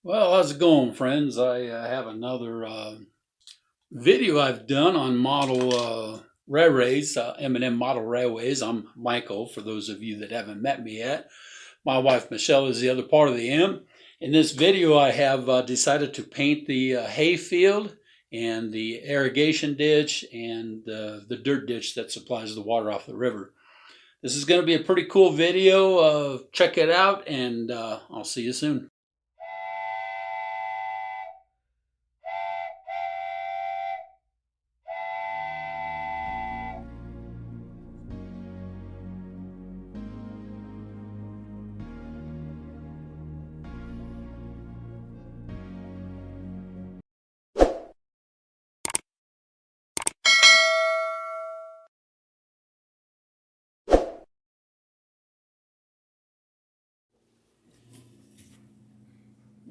Well, how's it going, friends? I have another video I've done on model railways, M&M Model Railways. I'm Michael, for those of you that haven't met me yet. My wife, Michelle, is the other part of the M. In this video, I have decided to paint the hayfield and the irrigation ditch and the dirt ditch that supplies the water off the river. This is going to be a pretty cool video. Check it out, and I'll see you soon.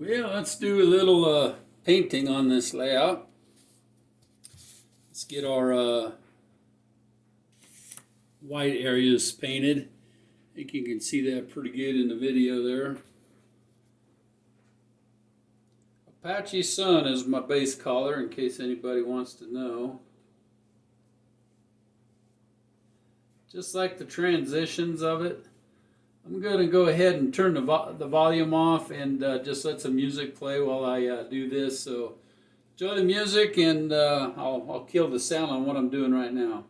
Well, let's do a little painting on this layout. Let's get our white areas painted. I think you can see that pretty good in the video there. Apache Sun is my base color, in case anybody wants to know. Just like the transitions of it, I'm going to go ahead and turn the volume off and just let some music play while I do this. So enjoy the music, and I'll kill the sound on what I'm doing right now.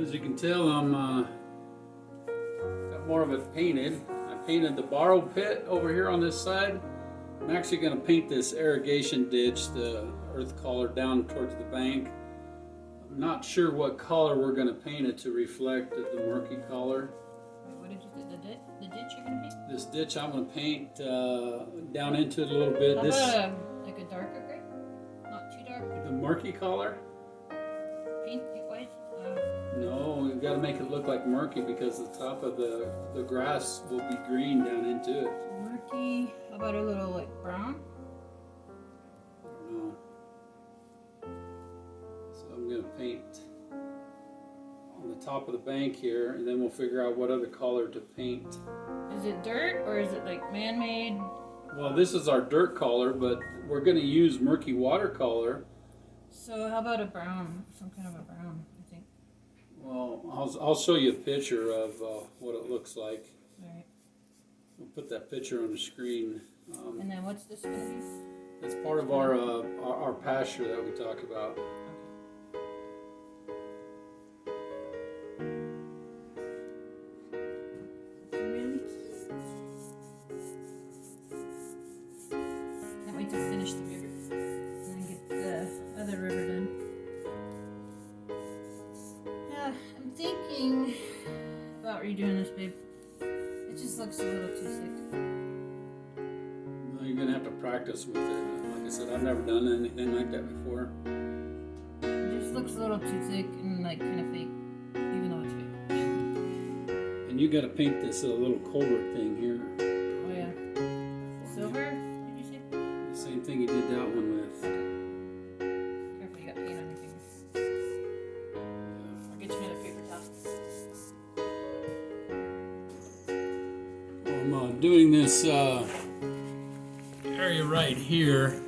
As you can tell, I'm got more of it painted. I painted the borrow pit over here on this side. I'm actually going to paint this irrigation ditch, the earth color, down towards the bank. I'm not sure what color we're going to paint it to reflect the murky color. Wait, what did you say? The ditch you're going to paint? This ditch I'm going to paint down into it a little bit. How This about like a darker gray? Not too dark. the murky color. Paint it white? No, we've got to make it look like murky because the top of the grass will be green down into it. Murky. How about a little like brown? I don't know. So I'm going to paint on the top of the bank here, and then we'll figure out what other color to paint. Is it dirt or is it like man-made? Well, this is our dirt color, but we're going to use murky watercolor. So how about a brown? Some kind of a brown, I think. Well, I'll show you a picture of what it looks like. All right. We'll put that picture on the screen. And then what's this going to be? It's part of our pasture that we talk about. finish the river. And then get the other river done. Yeah, I'm thinking about redoing this, babe. It just looks a little too thick. Well, you're gonna have to practice with it. Like I said, I've never done anything like that before. It just looks a little too thick and like kind of fake, even though it's fake. And you gotta paint this little culvert thing here. Oh yeah. Silver, did you say? The same thing you did that one with. Careful, you got paint on your fingers. I'll get you another paper towel. I'm doing this area right here.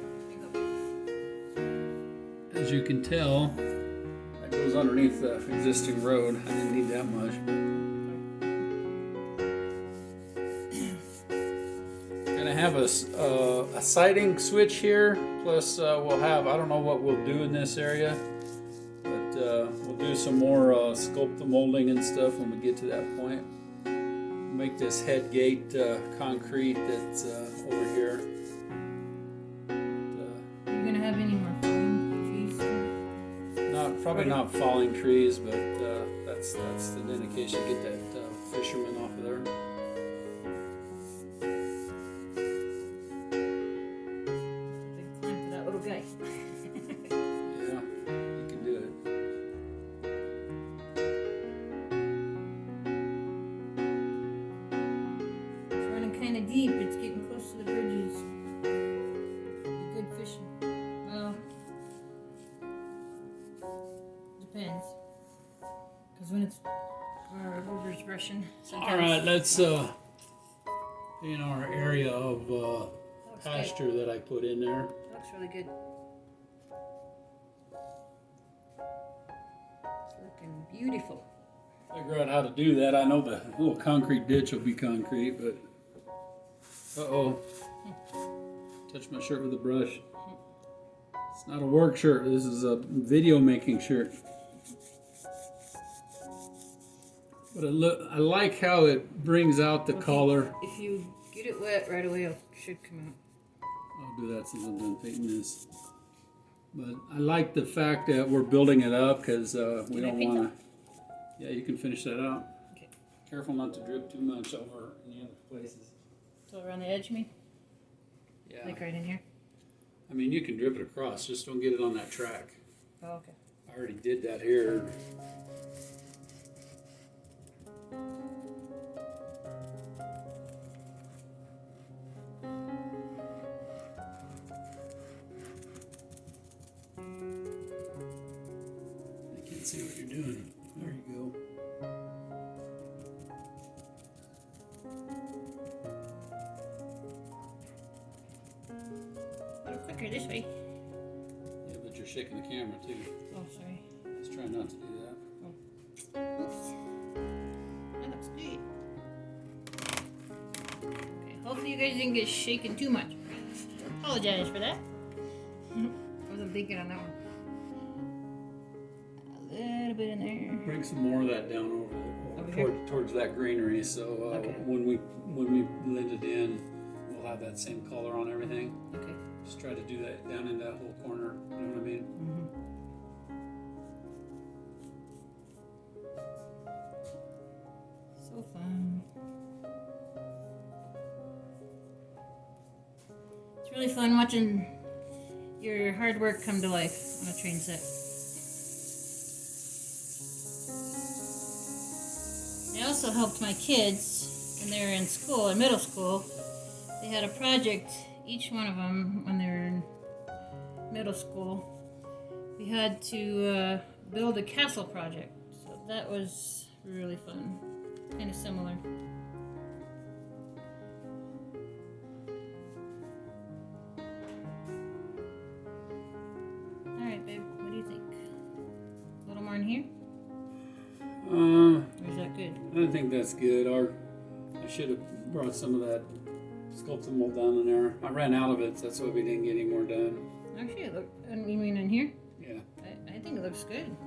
As you can tell, that goes underneath the existing road. I didn't need that much. Gonna have a siding switch here. Plus, we'll have, I don't know what we'll do in this area, but we'll do some more sculpt the molding and stuff when we get to that point. Make this head gate concrete that's over here. Are you gonna have any more falling trees? Probably not falling trees, but that's an indication to get that fisherman off of there. Big time for that little guy. Yeah, you can do it. It's running kind of deep. It's getting close to the bridges. Be good fishing. Well, depends. Because when it's our river's rushing, sometimes. All right, let's in our area of pasture that I put in there. Looks really good. It's looking beautiful. Figure out how to do that. I know the little concrete ditch will be concrete, but uh-oh. Touched my shirt with a brush. It's not a work shirt. This is a video making shirt. But I like how it brings out the color. If you get it wet right away, it should come out. I'll do that since I'm done painting this. But I like the fact that we're building it up because we don't want to. Yeah, you can finish that out. Okay. Careful not to drip too much over any other places. So around the edge, you mean? Yeah. Like right in here? I mean, you can drip it across. Just don't get it on that track. Oh, okay. I already did that here. I can't see what you're doing. There you go. A little quicker this way. Yeah, but you're shaking the camera too. Oh, sorry. Let's try not to do that. Oops. That looks good. Okay, hopefully you guys didn't get shaken too much. Apologize for that. I wasn't thinking on that one. A little bit in there. Bring some more of that down towards that greenery, so Okay. when we blend it in, we'll have that same color on everything. Okay. Just try to do that down in that whole corner. You know what I mean? Mm-hmm. So fun. It's really fun watching your hard work come to life on a train set. I also helped my kids when they were in school, in middle school. They had a project, each one of them, when they were in middle school. We had to build a castle project, so that was really fun. Kind of similar. Alright, babe, what do you think? A little more in here? Or is that good? I think that's good. I should have brought some of that sculpted mold down in there. I ran out of it, so that's why we didn't get any more done. Actually, it look. You mean in here? Yeah. I think it looks good.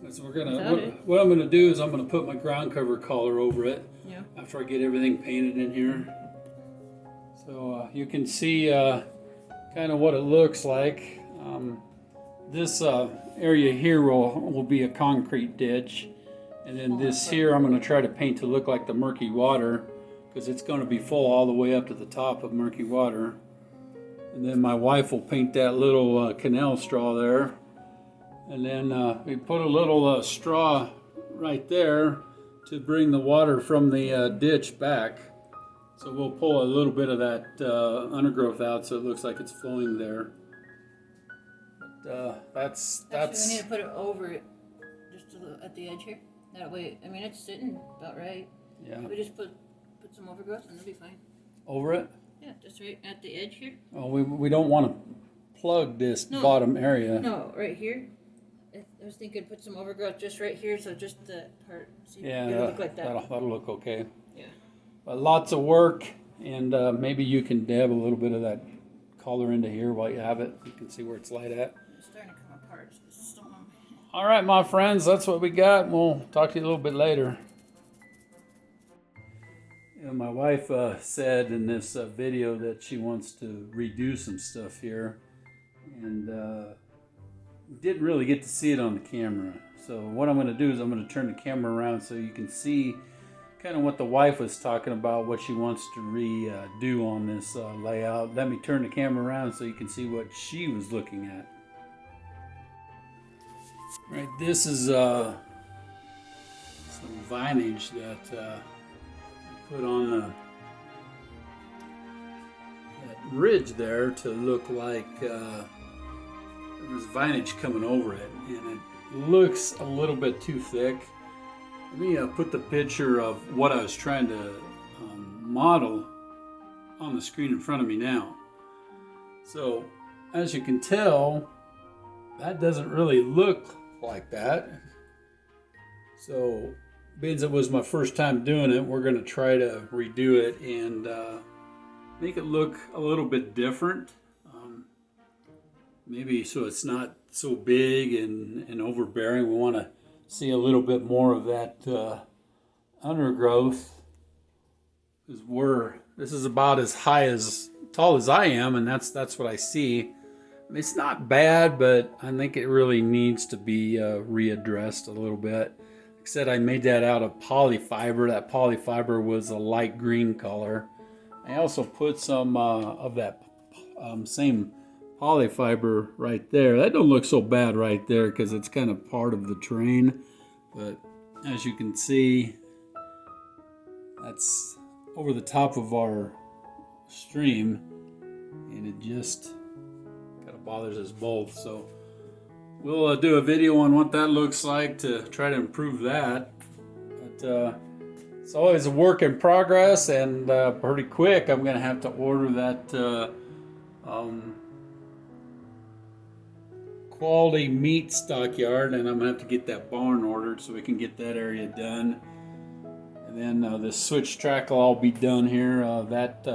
That's Without it. what I'm gonna do is I'm gonna put my ground cover color over it Yeah. after I get everything painted in here. So you can see kind of what it looks like. This area here will be a concrete ditch, and then this here I'm going to try to paint to look like the murky water, because it's going to be full all the way up to the top of murky water. And then my wife will paint that little canal straw there, and then we put a little straw right there to bring the water from the ditch back. So we'll pull a little bit of that undergrowth out so it looks like it's flowing there. But that's. Actually, we need to put it over it, just at the edge here. That way, I mean, it's sitting about right. Yeah. We just put some overgrowth and it'll be fine. Over it? Yeah, just right at the edge here. Oh, we don't want to plug this bottom area. No, right here. I was thinking put some overgrowth just right here, so just the part. See, Yeah, it'll look like that. that'll look okay. Yeah. But lots of work, and maybe you can dab a little bit of that color into here while you have it. You can see where it's light at. It's starting to come apart. It's the storm. All right, my friends, that's what we got. We'll talk to you a little bit later. You know, my wife said in this video that she wants to redo some stuff here, and didn't really get to see it on the camera. So what I'm going to do is I'm going to turn the camera around so you can see kind of what the wife was talking about, what she wants to redo on this layout. Let me turn the camera around so you can see what she was looking at. Right, this is some vinage that I put on that ridge there to look like there's vinage coming over it, and it looks a little bit too thick. Let me put the picture of what I was trying to model on the screen in front of me now. So, as you can tell, that doesn't really look like that. So, being it was my first time doing it, we're going to try to redo it and make it look a little bit different. Maybe so it's not so big and overbearing. We want to see a little bit more of that undergrowth, because this is about as tall as I am, and that's what I see. I mean, it's not bad, but I think it really needs to be readdressed a little bit. Like I said, I made that out of polyfiber. That polyfiber was a light green color. I also put some of that same polyfiber right there. That don't look so bad right there because it's kind of part of the terrain, but as you can see, that's over the top of our stream, and it just kind of bothers us both. So we'll do a video on what that looks like to try to improve that. But it's always a work in progress, and pretty quick I'm going to have to order that quality meat stockyard, and I'm gonna have to get that barn ordered so we can get that area done. And then the switch track will all be done here. That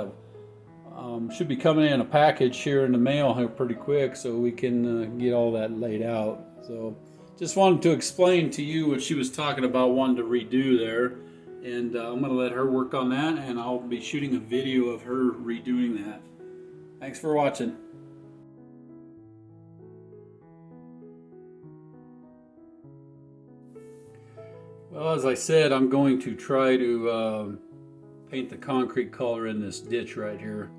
should be coming in a package here in the mail here pretty quick, so we can get all that laid out. So just wanted to explain to you what she was talking about wanting to redo there, and I'm gonna let her work on that, and I'll be shooting a video of her redoing that. Thanks for watching. Well, as I said, I'm going to try to paint the concrete color in this ditch right here.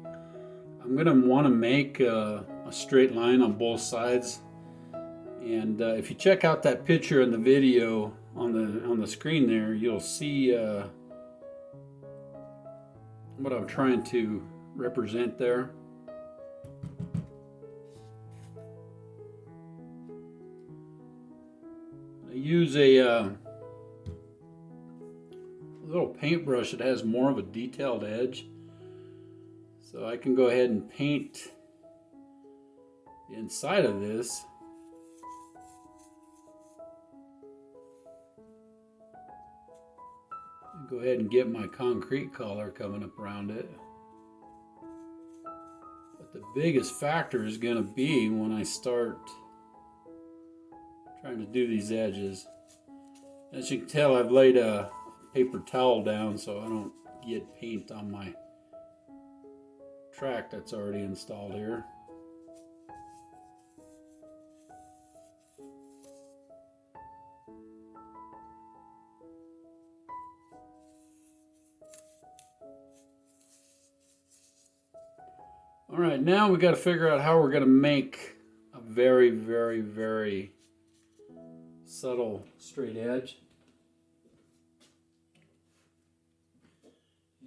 I'm going to want to make a straight line on both sides. And if you check out that picture in the video on the screen there, you'll see what I'm trying to represent there. I use a little paintbrush that has more of a detailed edge, so I can go ahead and paint the inside of this. Go ahead and get my concrete color coming up around it. But the biggest factor is going to be when I start trying to do these edges. As you can tell, I've laid a paper towel down so I don't get paint on my track that's already installed here. All right, now we got to figure out how we're going to make a very, very, very subtle straight edge.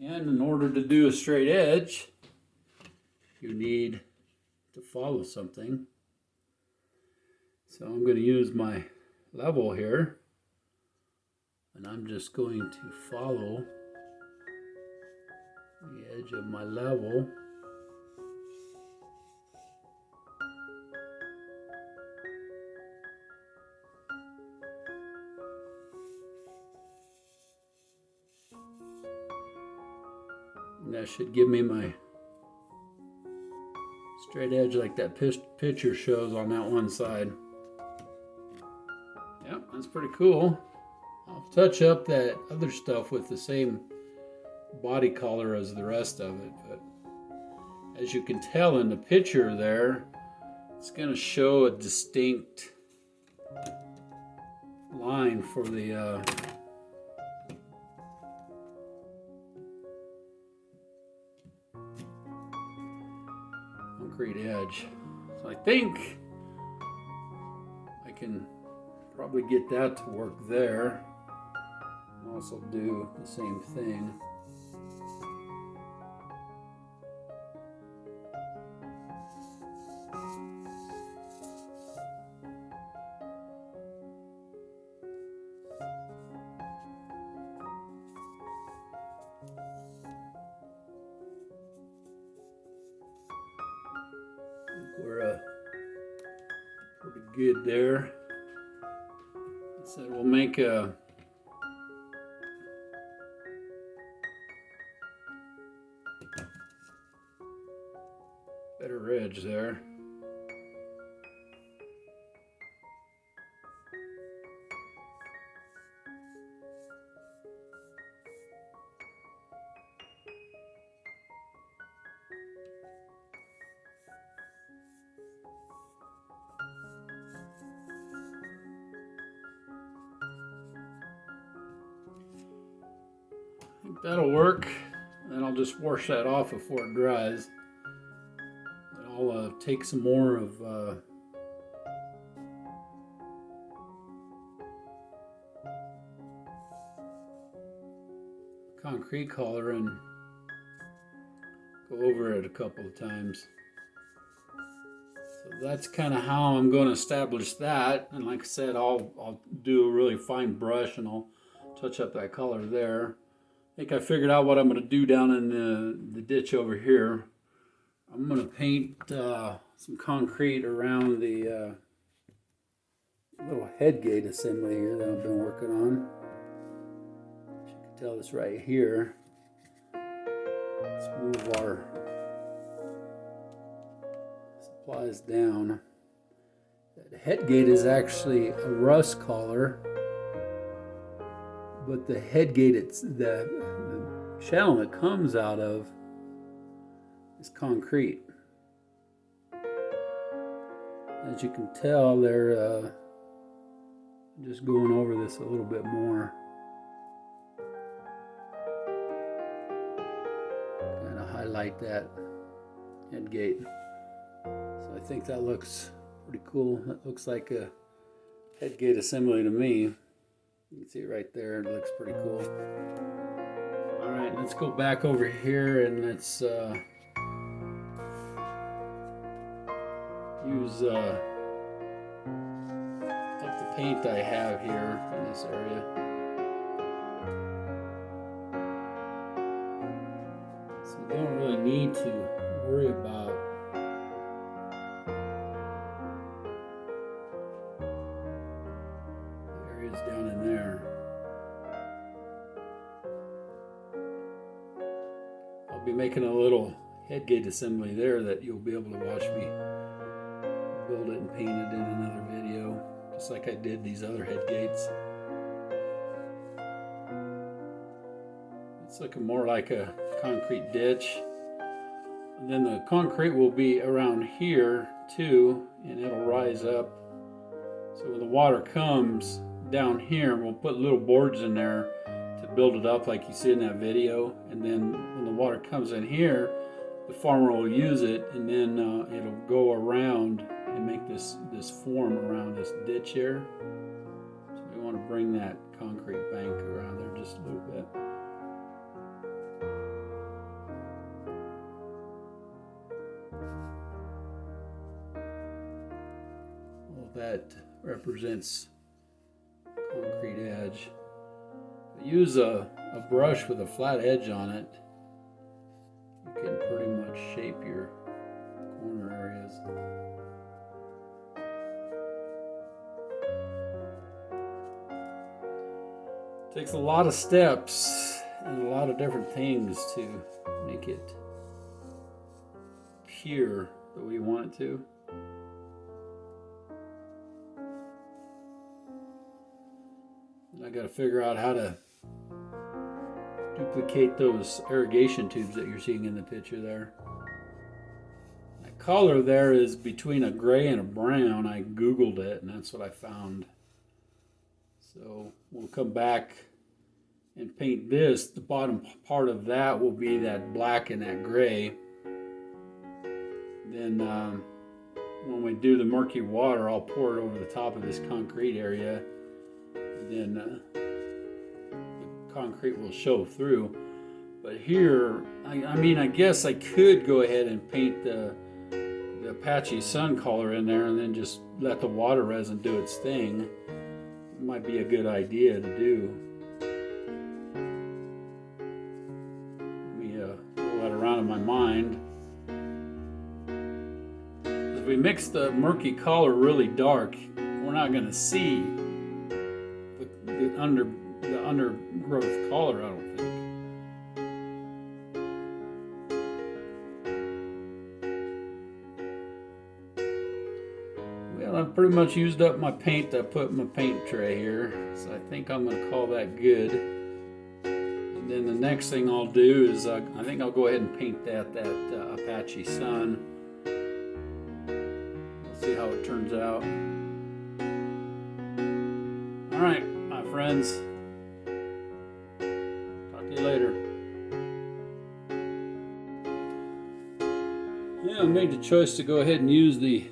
And in order to do a straight edge, you need to follow something. So I'm going to use my level here, and I'm just going to follow the edge of my level. And that should give me my straight edge like that picture shows on that one side. Yep, that's pretty cool. I'll touch up that other stuff with the same body color as the rest of it, but as you can tell in the picture there, it's going to show a distinct line for the concrete edge. So I think I can probably get that to work there. And also do the same thing. We're pretty good there. So we'll make a better edge there. I think that'll work. Then I'll just wash that off before it dries. I'll take some more of concrete color and go over it a couple of times. So that's kind of how I'm going to establish that. And like I said, I'll do a really fine brush and I'll touch up that color there. I think I figured out what I'm going to do down in the ditch over here. I'm going to paint some concrete around the little headgate assembly here that I've been working on. As you can tell, this right here. Let's move our supplies down. The headgate is actually a rust collar, but the headgate, it's the channel it comes out of is concrete. As you can tell, they're just going over this a little bit more. Kind of highlight that headgate. So I think that looks pretty cool. That looks like a headgate assembly to me. You can see it right there. It looks pretty cool. All right, let's go back over here and let's use up the paint I have here in this area. So we don't really need to worry about the areas down in there. I'll be making a little headgate assembly there that you'll be able to watch me build it and paint it in another video, just like I did these other head gates. It's looking more like a concrete ditch. And then the concrete will be around here too, and it'll rise up. So when the water comes down here, we'll put little boards in there to build it up like you see in that video. And then when the water comes in here, the farmer will use it, and then it'll go around and make this form around this ditch here. So we want to bring that concrete bank around there just a little bit. Well, that represents concrete edge. Use a brush with a flat edge on it. You can pretty much shape your corner areas. It takes a lot of steps and a lot of different things to make it pure the way you want it to. And I got to figure out how to duplicate those irrigation tubes that you're seeing in the picture there. That color there is between a gray and a brown. I googled it and that's what I found. So we'll come back and paint this. The bottom part of that will be that black and that gray. Then when we do the murky water, I'll pour it over the top of this concrete area. And then the concrete will show through. But here, I mean, I guess I could go ahead and paint the Apache Sun color in there and then just let the water resin do its thing. It might be a good idea to do. Let me roll that around in my mind. If we mix the murky color really dark, we're not going to see the undergrowth color, I don't think. Well, I've pretty much used up my paint I put in my paint tray here, so I think I'm going to call that good. And then the next thing I'll do is I think I'll go ahead and paint that Apache Sun. We'll see how it turns out. All right, my friends. Talk to you later. Yeah, I made the choice to go ahead and use the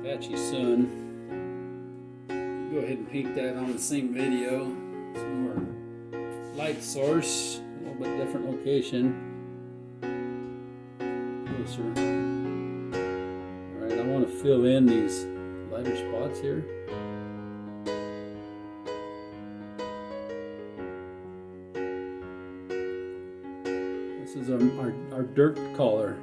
Apache Sun. Go ahead and paint that on the same video. Some more light source, a little bit different location. Closer. All right, I want to fill in these lighter spots here. This is our dirt color.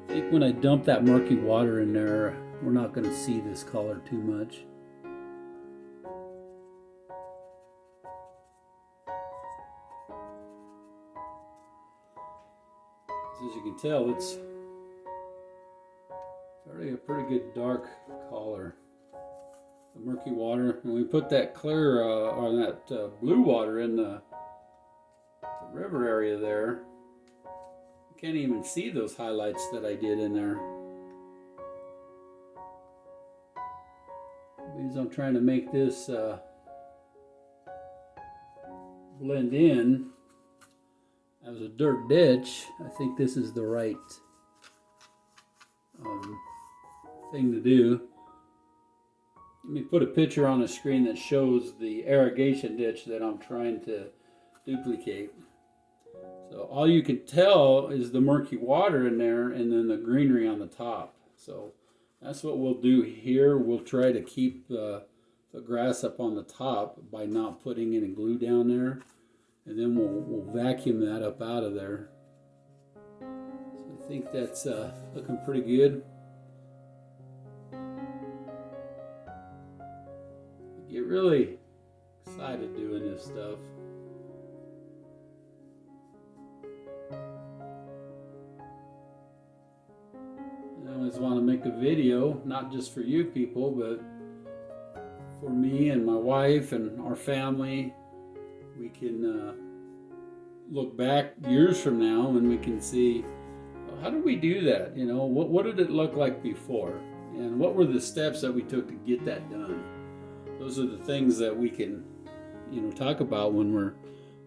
I think when I dump that murky water in there, we're not going to see this color too much. As you can tell, it's already a pretty good dark color. The murky water, and we put that clear or that blue water in the river area there. You can't even see those highlights that I did in there. Because I'm trying to make this blend in. As a dirt ditch, I think this is the right thing to do. Let me put a picture on the screen that shows the irrigation ditch that I'm trying to duplicate. So all you can tell is the murky water in there and then the greenery on the top. So that's what we'll do here. We'll try to keep the grass up on the top by not putting any glue down there. And then we'll vacuum that up out of there. So I think that's looking pretty good. I get really excited doing this stuff. I always want to make a video, not just for you people, but for me and my wife and our family. We can look back years from now and we can see, well, how did we do that? You know, what did it look like before? and what were the steps that we took to get that done. Those are the things that we can, talk about when we're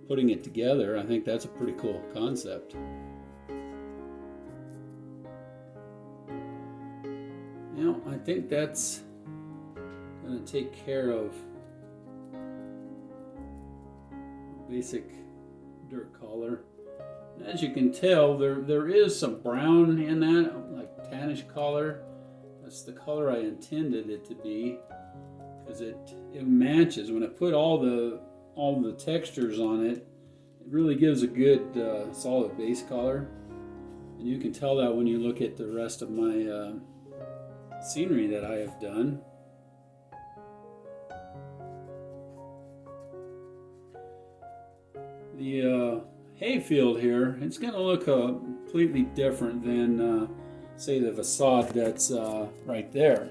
putting it together. I think that's a pretty cool concept. I think that's going to take care of basic dirt color. As you can tell, there is some brown in that, like tannish color. That's the color I intended it to be, because it matches. When I put all the textures on it, it really gives a good solid base color. And you can tell that when you look at the rest of my scenery that I have done. The Hayfield here, it's going to look completely different than say the facade that's right there.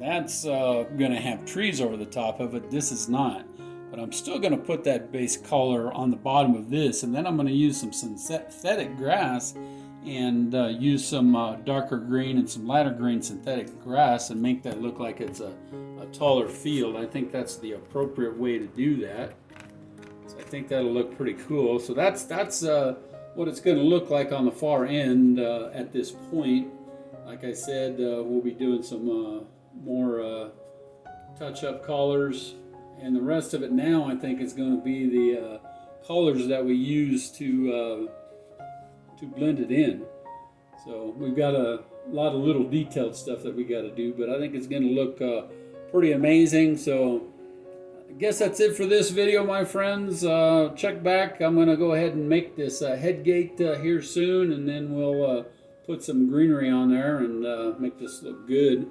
That's going to have trees over the top of it. This is not, but I'm still going to put that base color on the bottom of this, and then I'm going to use some synthetic grass and use some darker green and some lighter green synthetic grass and make that look like it's a taller field. I think that's the appropriate way to do that. I think that'll look pretty cool. So that's what it's going to look like on the far end at this point. Like I said, we'll be doing some more touch-up colors, and the rest of it now I think is going to be the colors that we use to blend it in. So we've got a lot of little detailed stuff that we got to do, but I think it's going to look pretty amazing. So I guess that's it for this video, my friends. Check back. I'm going to go ahead and make this head gate here soon, and then we'll put some greenery on there and make this look good.